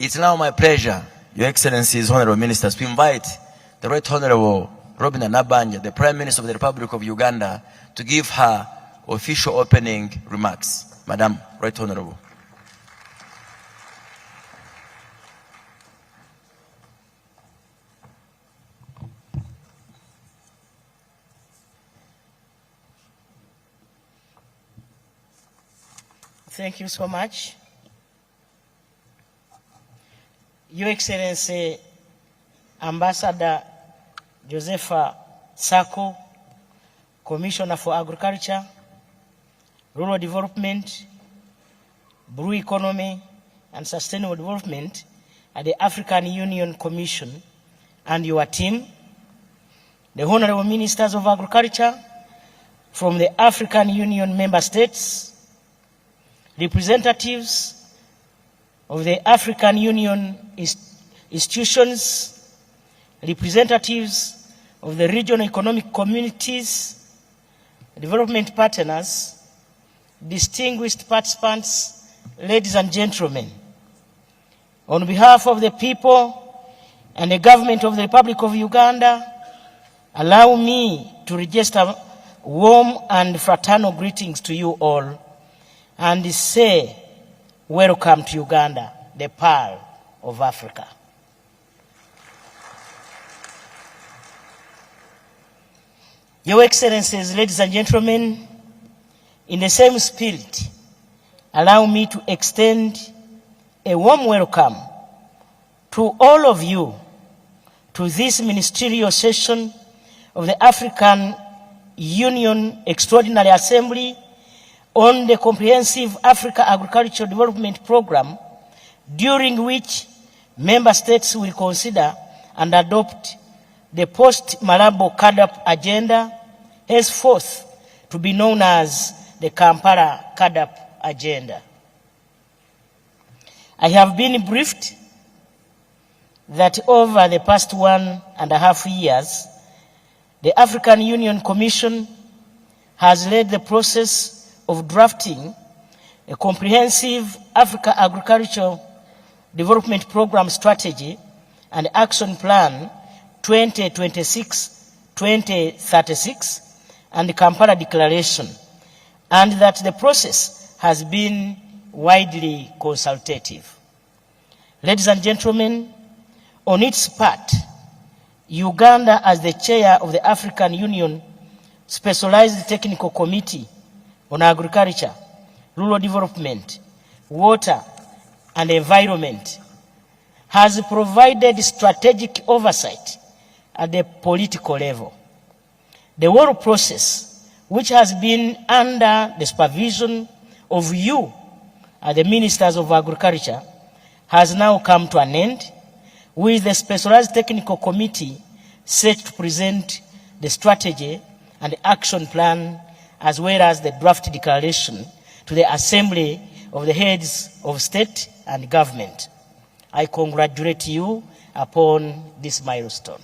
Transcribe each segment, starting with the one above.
It's now my pleasure, Your Excellencies, Honorable Ministers, to invite the Right Honorable Robbinah Nabbanja, the Prime Minister of the Republic of Uganda, to give her official opening remarks. Madam, Right Honorable. Thank you so much. Your Excellency, Ambassador Josepha Sako, Commissioner for Agriculture, Rural Development, Blue Economy and Sustainable Development at the African Union Commission, and your team, the Honorable Ministers of Agriculture from the African Union member states, representatives of the African Union institutions, representatives of the regional economic communities, development partners, distinguished participants, ladies and gentlemen. On behalf of the people and the government of the Republic of Uganda, allow me to register warm and fraternal greetings to you all and say, welcome to Uganda, the Pearl of Africa. Your Excellencies, ladies and gentlemen, in the same spirit, allow me to extend a warm welcome to all of you to this ministerial session of the African Union Extraordinary Assembly on the Comprehensive Africa Agricultural Development Program, during which member states will consider and adopt the post-Malabo Caadp agenda, henceforth to be known as the Kampala Caadp agenda. I have been briefed that over the past 1.5 years, the African Union Commission has led the process of drafting a comprehensive Africa Agricultural Development Program strategy and action plan 2026-2036 and the Kampala Declaration, and that the process has been widely consultative. Ladies and gentlemen, on its part, Uganda, as the chair of the African Union Specialized Technical Committee on Agriculture, Rural Development, Water and Environment, has provided strategic oversight at the political level. The whole process, which has been under the supervision of you, as the Ministers of Agriculture, has now come to an end, with the Specialized Technical Committee set to present the strategy and the action plan, as well as the draft declaration, to the Assembly of the Heads of State and Government. I congratulate you upon this milestone.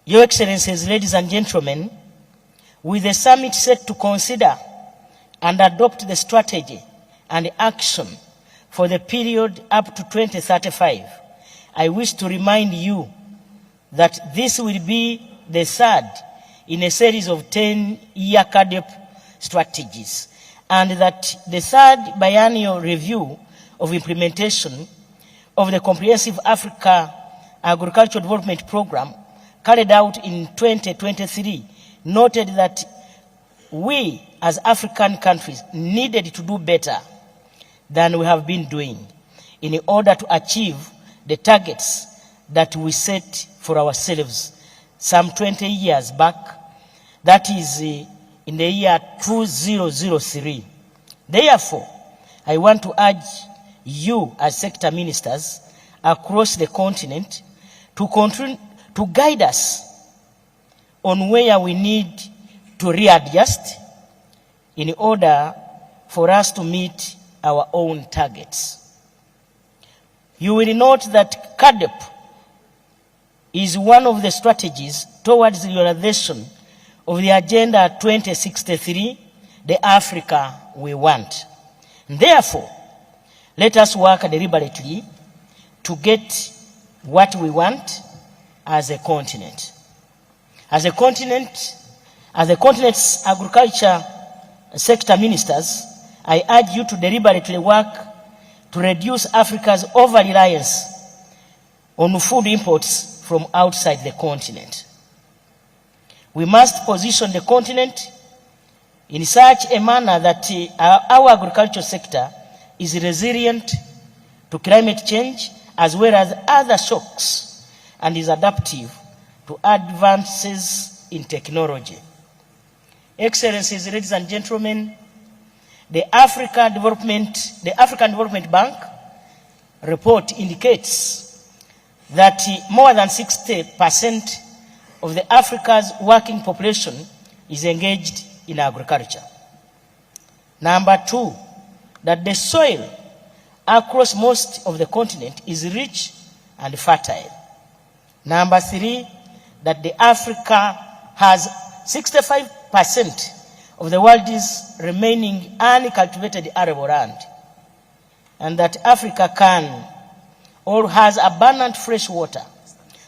Your Excellencies, ladies and gentlemen, with the summit set to consider and adopt the strategy and action for the period up to 2035, I wish to remind you that this will be the third in a series of 10-year Caadp strategies, and that the third biennial review of implementation of the Comprehensive Africa Agricultural Development Program carried out in 2023 noted that we as African countries needed to do better than we have been doing in order to achieve the targets that we set for ourselves some 20 years back, that is in the year 2003. Therefore, I want to urge you as sector ministers across the continent to continue to guide us on where we need to readjust in order for us to meet our own targets. You will note that Caadp is one of the strategies towards the realization of the Agenda 2063, the Africa we want. Therefore, let us work deliberately to get what we want as a continent. As the continent's agriculture sector ministers, I urge you to deliberately work to reduce Africa's over-reliance on food imports from outside the continent. We must position the continent in such a manner that our agricultural sector is resilient to climate change as well as other shocks and is adaptive to advances in technology. Excellencies, ladies and gentlemen, the African Development Bank report indicates that more than 60% of the Africa's working population is engaged in agriculture. Number two, that the soil across most of the continent is rich and fertile. Number three, that the Africa has 65% of the world's remaining uncultivated arable land, and that Africa can or has abundant fresh water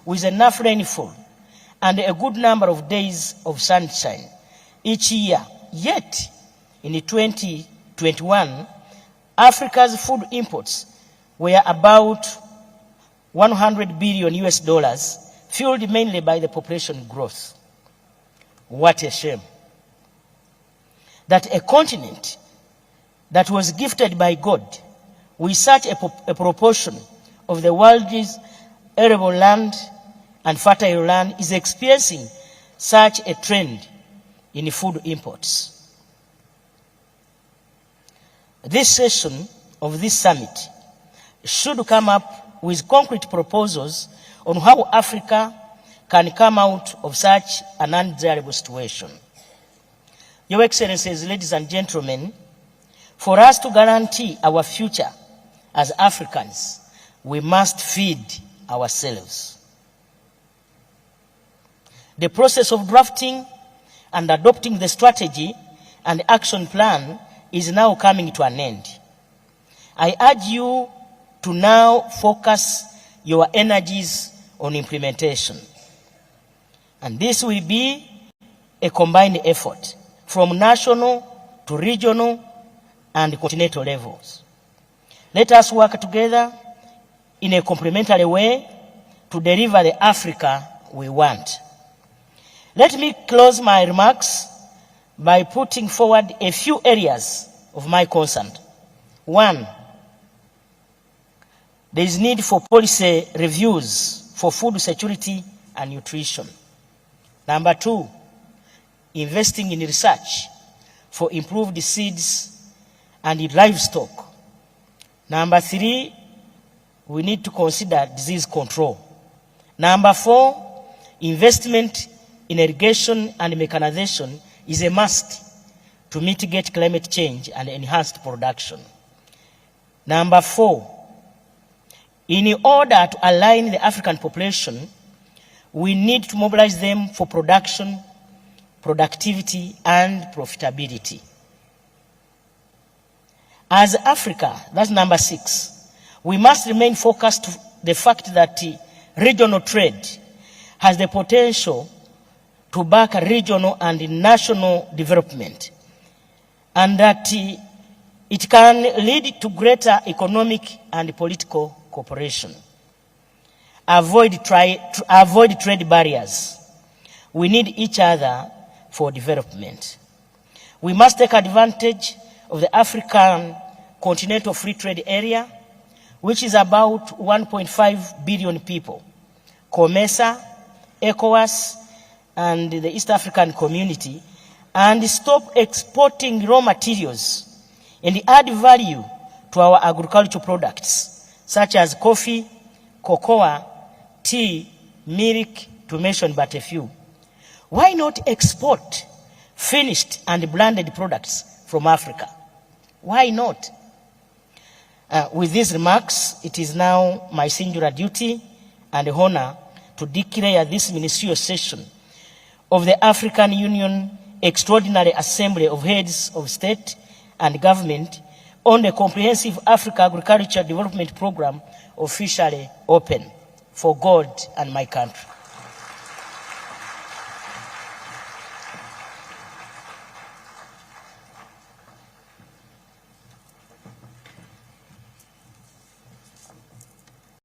with enough rainfall and a good number of days of sunshine each year. Yet, in 2021, Africa's food imports were about $100 billion, fueled mainly by the population growth. What a shame that a continent that was gifted by God with such a proportion of the world's arable land and fertile land is experiencing such a trend in food imports. This session of this summit should come up with concrete proposals on how Africa can come out of such an undesirable situation. Your Excellencies, ladies and gentlemen, for us to guarantee our future as Africans, we must feed ourselves. The process of drafting and adopting the strategy and action plan is now coming to an end. I urge you to now focus your energies on implementation. And this will be a combined effort from national to regional and continental levels. Let us work together in a complementary way to deliver the Africa we want. Let me close my remarks by putting forward a few areas of my concern. One, there is need for policy reviews for food security and nutrition. Number two, investing in research for improved seeds and livestock. Number three, we need to consider disease control. Number four, investment in irrigation and mechanization is a must to mitigate climate change and enhanced production. Number four, in order to align the African population, we need to mobilize them for production, productivity, and profitability. As Africa, that's number six, we must remain focused to the fact that regional trade has the potential to back regional and national development, and that it can lead to greater economic and political cooperation. Avoid trade barriers. We need each other for development. We must take advantage of the African Continental Free Trade Area, which is about 1.5 billion people, COMESA, ECOWAS, and the East African Community, and stop exporting raw materials and add value to our agricultural products, such as coffee, cocoa, tea, milk, to mention but a few. Why not export finished and blended products from Africa? Why not? With these remarks, it is now my singular duty and honor to declare this ministerial session of the African Union Extraordinary Assembly of Heads of State and Government on the Comprehensive Africa Agriculture Development Program officially open for God and my country.